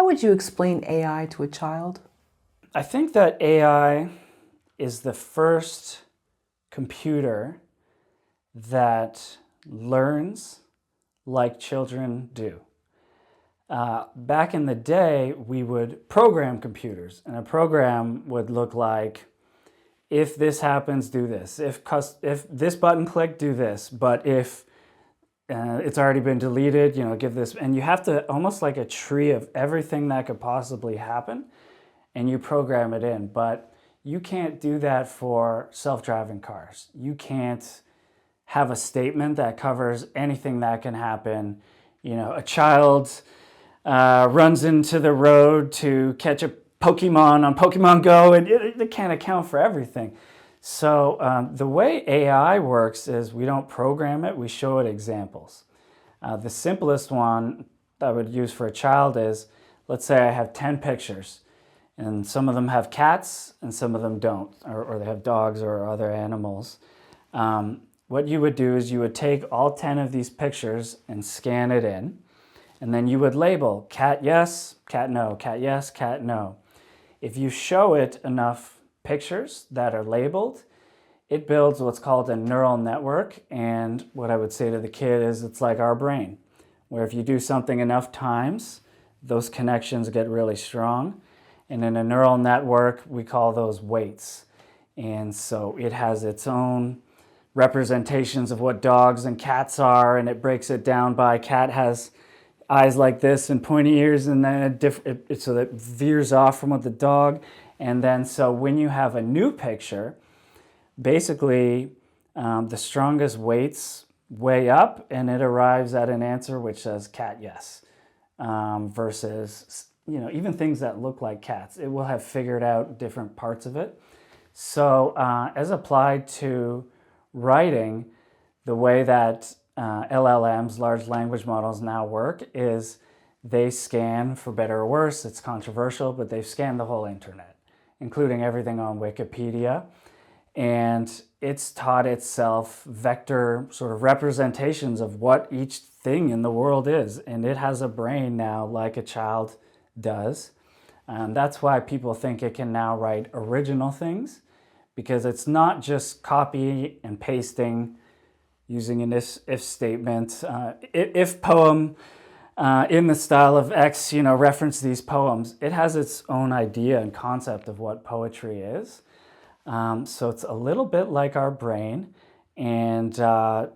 would you explain AI to a child? I think that AI is the first computer that learns like children do. Back in the day, we would program computers, and a program would look like, if this happens, do this. If this button click, do this. But if it's already been deleted, give this. And you have to, almost like a tree of everything that could possibly happen, and you program it in. But you can't do that for self-driving cars. You can't have a statement that covers anything that can happen. A child runs into the road to catch a Pokemon on Pokemon Go, and it can't account for everything. So the way AI works is we don't program it, we show it examples. The simplest one I would use for a child is, let's say I have 10 pictures, and some of them have cats and some of them don't, or they have dogs or other animals. What you would do is you would take all 10 of these pictures and scan it in, and then you would label cat yes, cat no, cat yes, cat no. If you show it enough pictures that are labeled, it builds what's called a neural network. And what I would say to the kid is, it's like our brain, where if you do something enough times, those connections get really strong. And in a neural network, we call those weights. And so it has its own representations of what dogs and cats are, and it breaks it down by cat has eyes like this and pointy ears, and then so that veers off from what the dog. And then so when you have a new picture, basically the strongest weights weigh up, and it arrives at an answer which says cat yes, versus even things that look like cats. It will have figured out different parts of it. So as applied to writing, the way that LLMs, large language models, now work is they scan, for better or worse, it's controversial, but they've scanned the whole internet, including everything on Wikipedia. And it's taught itself vector sort of representations of what each thing in the world is. And it has a brain now like a child does. And that's why people think it can now write original things, because it's not just copy and pasting using an if statement. If poem in the style of X, reference these poems. It has its own idea and concept of what poetry is. So it's a little bit like our brain. And the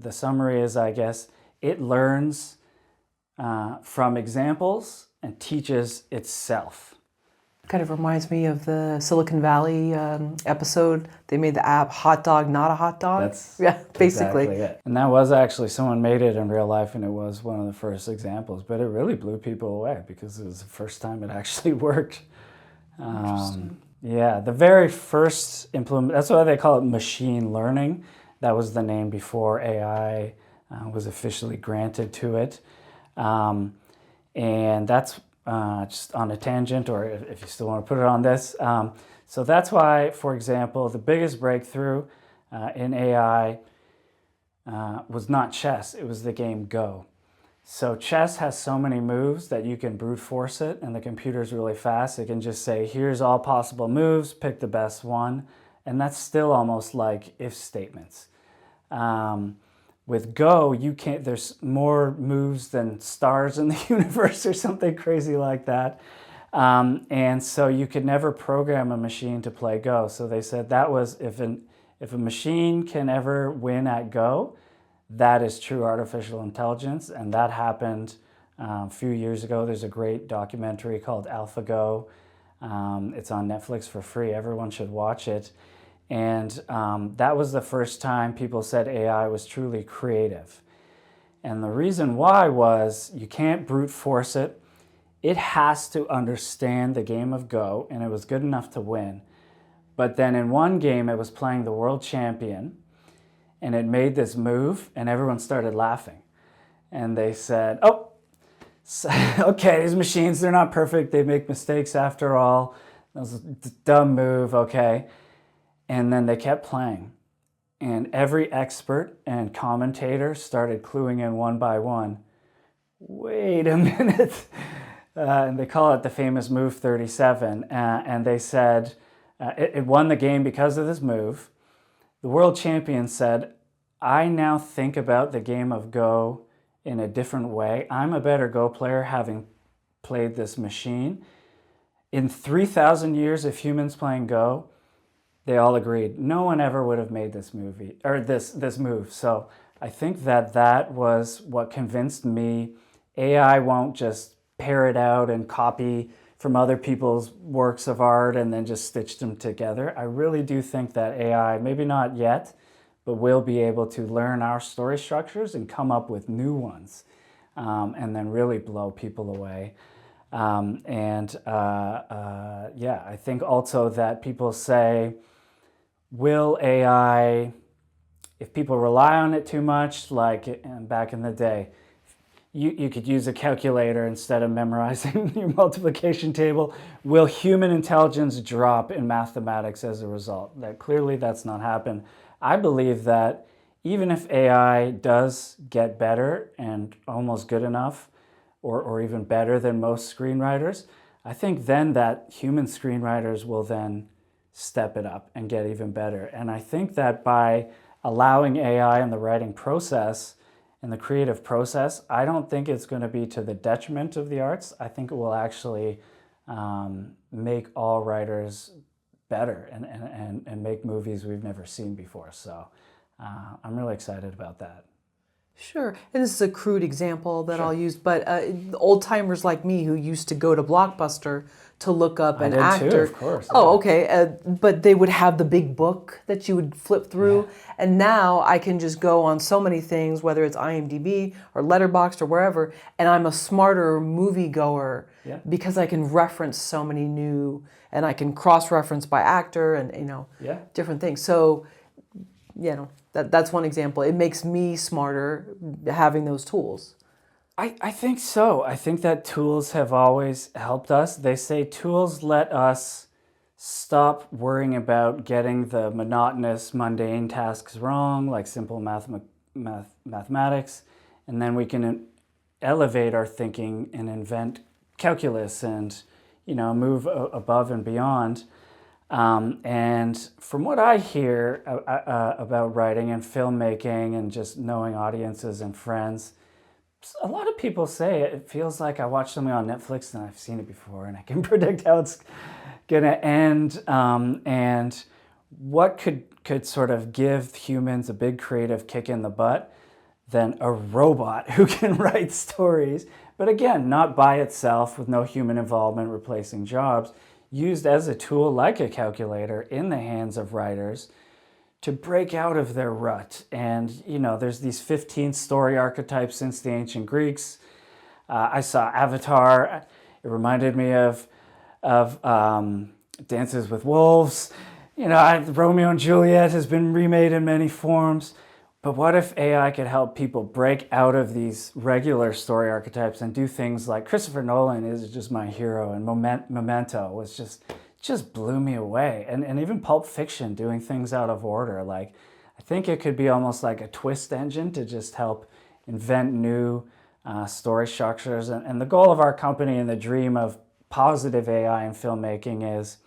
summary is, I guess, it learns from examples and teaches itself. Kind of reminds me of the Silicon Valley episode. They made the app Hot Dog, Not a Hot Dog. That's basically exactly it. And that was actually, someone made it in real life, and it was one of the first examples. But it really blew people away because it was the first time it actually worked. Interesting. Yeah, the very first that's why they call it machine learning. That was the name before AI was officially granted to it. And that's just on a tangent, or if you still want to put it on this. So that's why, for example, the biggest breakthrough in AI was not chess, it was the game Go. So chess has so many moves that you can brute force it, and the computer's really fast. It can just say, here's all possible moves, pick the best one. And that's still almost like if statements. With Go, there's more moves than stars in the universe or something crazy like that. And so you could never program a machine to play Go. So they said that was, if a machine can ever win at Go, that is true artificial intelligence. And that happened a few years ago. There's a great documentary called AlphaGo. It's on Netflix for free. Everyone should watch it. And that was the first time people said AI was truly creative. And the reason why was you can't brute force it. It has to understand the game of Go, and it was good enough to win. But then in one game, it was playing the world champion, and it made this move, and everyone started laughing. And they said, oh, okay, these machines, they're not perfect. They make mistakes after all. That was a dumb move, okay. And then they kept playing. And every expert and commentator started cluing in one by one. Wait a minute. and they call it the famous move 37. And they said it won the game because of this move. The world champion said, I now think about the game of Go in a different way. I'm a better Go player having played this machine. In 3,000 years of humans playing Go, they all agreed no one ever would have made this movie or this move. So I think that was what convinced me AI won't just parrot out and copy from other people's works of art and then just stitch them together. I really do think that AI, maybe not yet, but will be able to learn our story structures and come up with new ones, and then really blow people away. Yeah, I think also that people say, will AI, if people rely on it too much, like back in the day, you could use a calculator instead of memorizing your multiplication table. Will human intelligence drop in mathematics as a result? That clearly that's not happened. I believe that even if AI does get better and almost good enough, or even better than most screenwriters, I think then that human screenwriters will then step it up and get even better. And I think that by allowing AI in the writing process, in the creative process, I don't think it's going to be to the detriment of the arts. I think it will actually make all writers better and make movies we've never seen before. So I'm really excited about that. Sure. And this is a crude example that I'll use, but old timers like me who used to go to Blockbuster to look up an actor. Too, of course. Oh, okay. But they would have the big book that you would flip through. Yeah. And now I can just go on so many things, whether it's IMDb or Letterboxd or wherever, and I'm a smarter moviegoer because I can reference so many new, and I can cross-reference by actor and, different things. So, that's one example. It makes me smarter having those tools. I think so. I think that tools have always helped us. They say tools let us stop worrying about getting the monotonous, mundane tasks wrong, like simple mathematics, and then we can elevate our thinking and invent calculus and, move above and beyond. And from what I hear about writing and filmmaking and just knowing audiences and friends, a lot of people say it feels like I watched something on Netflix and I've seen it before and I can predict how it's going to end. And what could sort of give humans a big creative kick in the butt than a robot who can write stories, but again, not by itself with no human involvement replacing jobs, used as a tool like a calculator in the hands of writers to break out of their rut. And, there's these 15 story archetypes since the ancient Greeks. I saw Avatar. It reminded me of Dances with Wolves. Romeo and Juliet has been remade in many forms. But what if AI could help people break out of these regular story archetypes and do things like Christopher Nolan is just my hero, and Memento was just blew me away. And even Pulp Fiction doing things out of order. Like, I think it could be almost like a twist engine to just help invent new story structures. And the goal of our company and the dream of positive AI in filmmaking is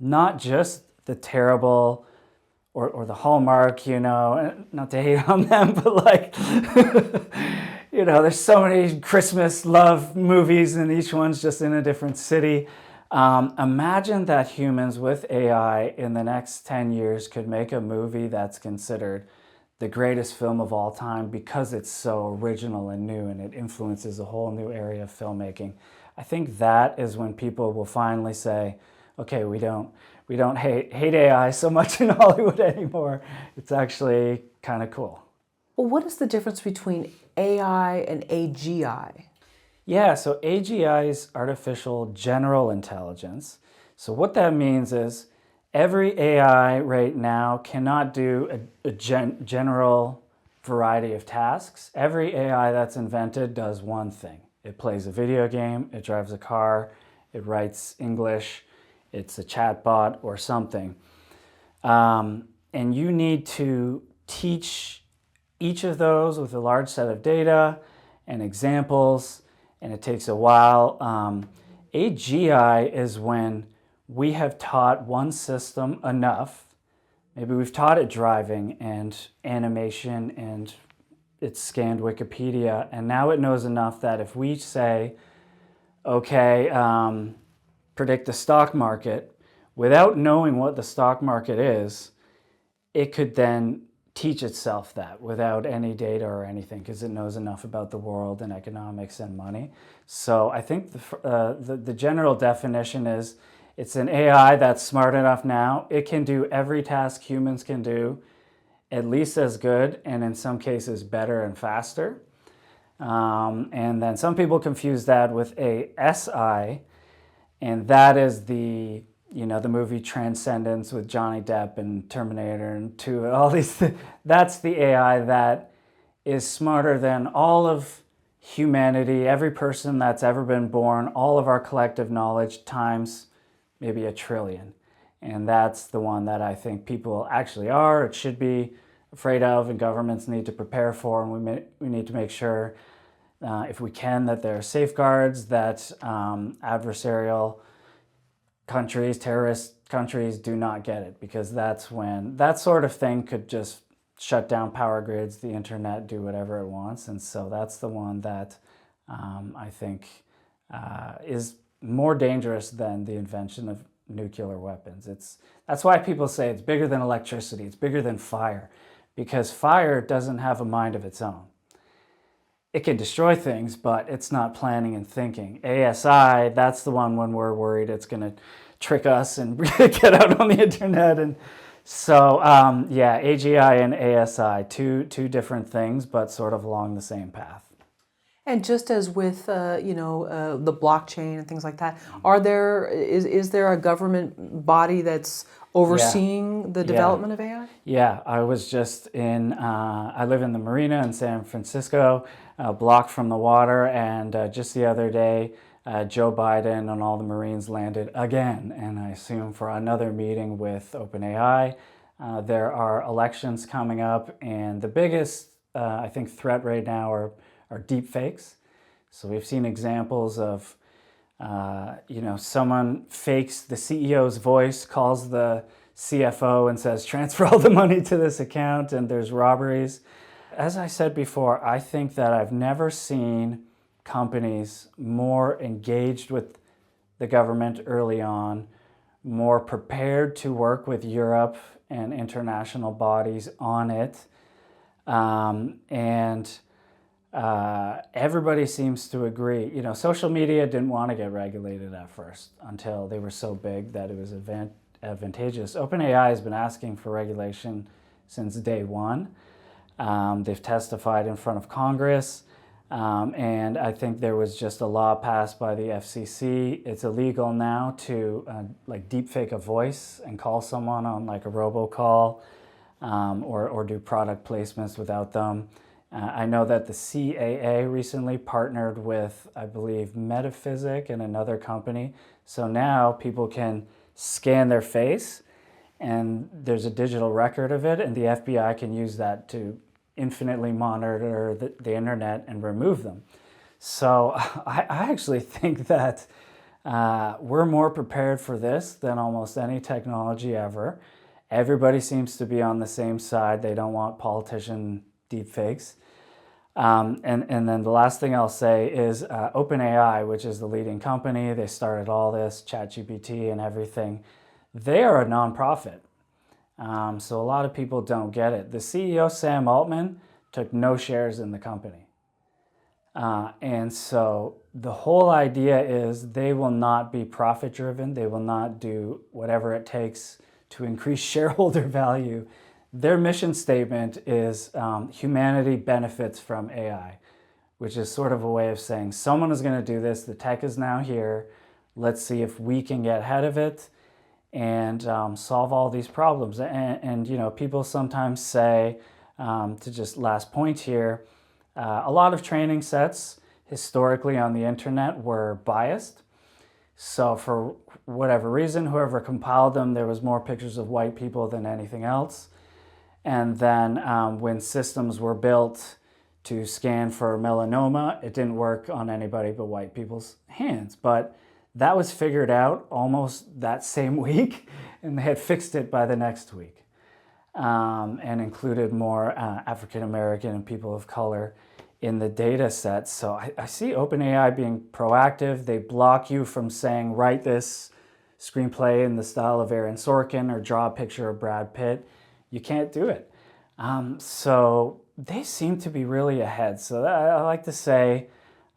not just the terrible or the Hallmark, not to hate on them, but like, there's so many Christmas love movies and each one's just in a different city. Imagine that humans with AI in the next 10 years could make a movie that's considered the greatest film of all time because it's so original and new and it influences a whole new area of filmmaking. I think that is when people will finally say, okay, we don't hate AI so much in Hollywood anymore. It's actually kind of cool. Well, what is the difference between AI and AGI? Yeah, so AGI is artificial general intelligence. So what that means is every AI right now cannot do a general variety of tasks. Every AI that's invented does one thing. It plays a video game, it drives a car, it writes English, it's a chatbot or something. And you need to teach each of those with a large set of data and examples and it takes a while. AGI is when we have taught one system enough. Maybe we've taught it driving and animation, and it's scanned Wikipedia, and now it knows enough that if we say, okay, predict the stock market, without knowing what the stock market is, it could then teach itself that without any data or anything, because it knows enough about the world and economics and money. So I think the general definition is it's an AI that's smart enough now. It can do every task humans can do, at least as good, and in some cases better and faster. And then some people confuse that with a SI, and that is the movie Transcendence with Johnny Depp and Terminator and 2, all these that's the AI that is smarter than all of humanity, every person that's ever been born, all of our collective knowledge times maybe 1 trillion. And that's the one that I think people actually are, it should be afraid of, and governments need to prepare for, and we need to make sure, if we can, that there are safeguards, that adversarial countries, terrorist countries do not get it, because that's when that sort of thing could just shut down power grids, the internet, do whatever it wants. And so that's the one that I think is more dangerous than the invention of nuclear weapons. That's why people say it's bigger than electricity, it's bigger than fire, because fire doesn't have a mind of its own. It can destroy things, but it's not planning and thinking. ASI, that's the one when we're worried it's going to trick us and get out on the internet. And so, AGI and ASI, two different things, but sort of along the same path. And just as with the blockchain and things like that, is there a government body that's overseeing the development of AI? Yeah, I was just I live in the marina in San Francisco, a block from the water, and just the other day, Joe Biden and all the Marines landed again, and I assume for another meeting with OpenAI. There are elections coming up, and the biggest, I think, threat right now are deep fakes. So we've seen examples of, someone fakes the CEO's voice, calls the CFO and says, transfer all the money to this account, and there's robberies. As I said before, I think that I've never seen companies more engaged with the government early on, more prepared to work with Europe and international bodies on it, everybody seems to agree. Social media didn't want to get regulated at first until they were so big that it was advantageous. OpenAI has been asking for regulation since day one. They've testified in front of Congress, and I think there was just a law passed by the FCC. It's illegal now to deepfake a voice and call someone on like a robocall, or do product placements without them. I know that the CAA recently partnered with, I believe, Metaphysic and another company. So now people can scan their face and there's a digital record of it, and the FBI can use that to infinitely monitor the internet and remove them. So I actually think that we're more prepared for this than almost any technology ever. Everybody seems to be on the same side. They don't want politician deepfakes. And then the last thing I'll say is OpenAI, which is the leading company, they started all this, ChatGPT and everything. They are a nonprofit. So a lot of people don't get it. The CEO, Sam Altman, took no shares in the company. And so the whole idea is they will not be profit-driven. They will not do whatever it takes to increase shareholder value. Their mission statement is humanity benefits from AI, which is sort of a way of saying someone is going to do this. The tech is now here. Let's see if we can get ahead of it and solve all these problems. And people sometimes say, to just last point here, a lot of training sets historically on the internet were biased. So for whatever reason, whoever compiled them, there was more pictures of white people than anything else. And then when systems were built to scan for melanoma. It didn't work on anybody but white people's hands, but that was figured out almost that same week, and they had fixed it by the next week, and included more African American and people of color in the data set. So I see OpenAI being proactive. They block you from saying, write this screenplay in the style of Aaron Sorkin or draw a picture of Brad Pitt. You can't do it. So they seem to be really ahead. So I like to say,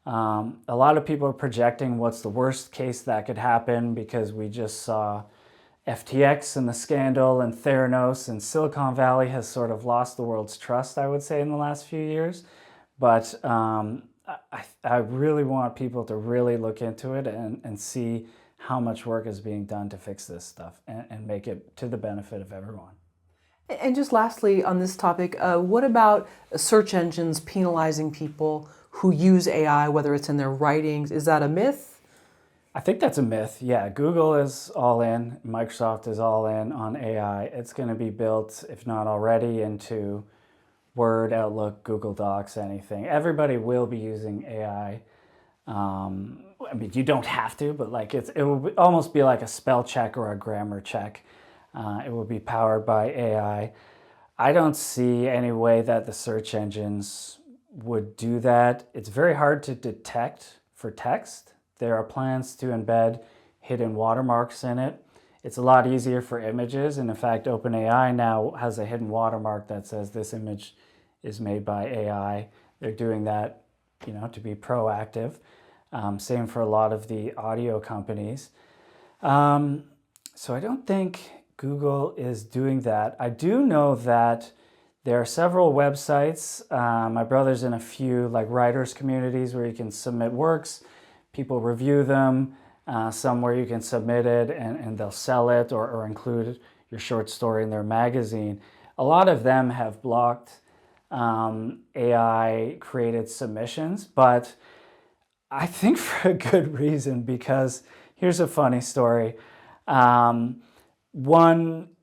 a lot of people are projecting what's the worst case that could happen, because we just saw FTX and the scandal and Theranos, and Silicon Valley has sort of lost the world's trust, I would say, in the last few years. But I really want people to really look into it and see how much work is being done to fix this stuff and make it to the benefit of everyone. And just lastly on this topic, what about search engines penalizing people who use AI, whether it's in their writings? Is that a myth? I think that's a myth. Yeah, Google is all in, Microsoft is all in on AI. It's going to be built, if not already, into Word, Outlook, Google Docs, anything. Everybody will be using AI. I mean, you don't have to, but like it will almost be like a spell check or a grammar check. It will be powered by AI. I don't see any way that the search engines would do that. It's very hard to detect for text. There are plans to embed hidden watermarks in it. It's a lot easier for images, and in fact, OpenAI now has a hidden watermark that says this image is made by AI. They're doing that, to be proactive. Same for a lot of the audio companies. So I don't think Google is doing that. I do know that there are several websites. My brother's in a few like writers communities where you can submit works, people review them, some where you can submit it and they'll sell it or include your short story in their magazine. A lot of them have blocked AI created submissions, but I think for a good reason, because here's a funny story. One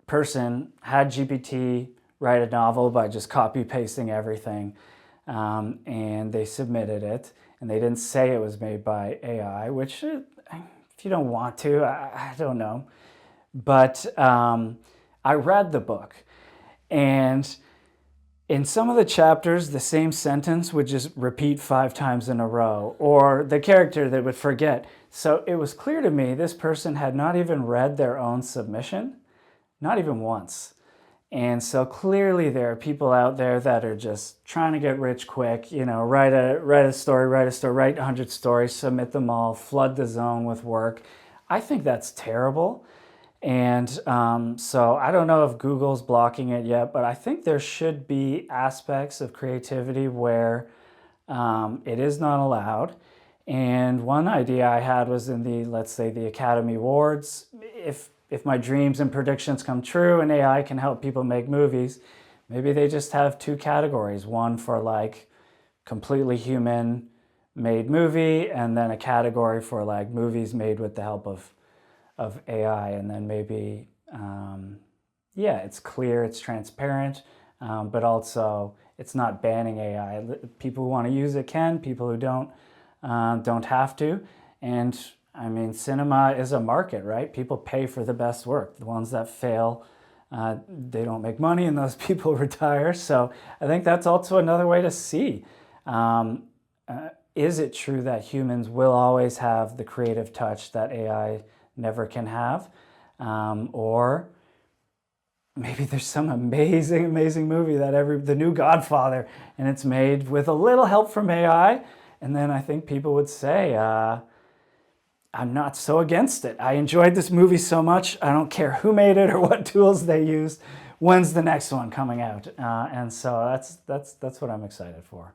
person had GPT write a novel by just copy pasting everything, and they submitted it, and they didn't say it was made by AI, which if you don't want to, I don't know. But I read the book, and in some of the chapters, the same sentence would just repeat 5 times in a row, or the character that would forget. So it was clear to me this person had not even read their own submission, not even once. And so clearly there are people out there that are just trying to get rich quick, write a story, write 100 stories, submit them all, flood the zone with work. I think that's terrible. And so I don't know if Google's blocking it yet, but I think there should be aspects of creativity where it is not allowed. And one idea I had was in let's say the Academy Awards. If my dreams and predictions come true and AI can help people make movies, maybe they just have 2 categories. One for like completely human made movie, and then a category for like movies made with the help of AI. And then maybe, it's clear, it's transparent, but also it's not banning AI. People who want to use it can, people who don't have to. And I mean, cinema is a market, right? People pay for the best work. The ones that fail, they don't make money, and those people retire. So I think that's also another way to see. Is it true that humans will always have the creative touch that AI never can have? Or maybe there's some amazing, amazing movie the new Godfather, and it's made with a little help from AI. And then I think people would say, I'm not so against it. I enjoyed this movie so much. I don't care who made it or what tools they used. When's the next one coming out? And so that's what I'm excited for.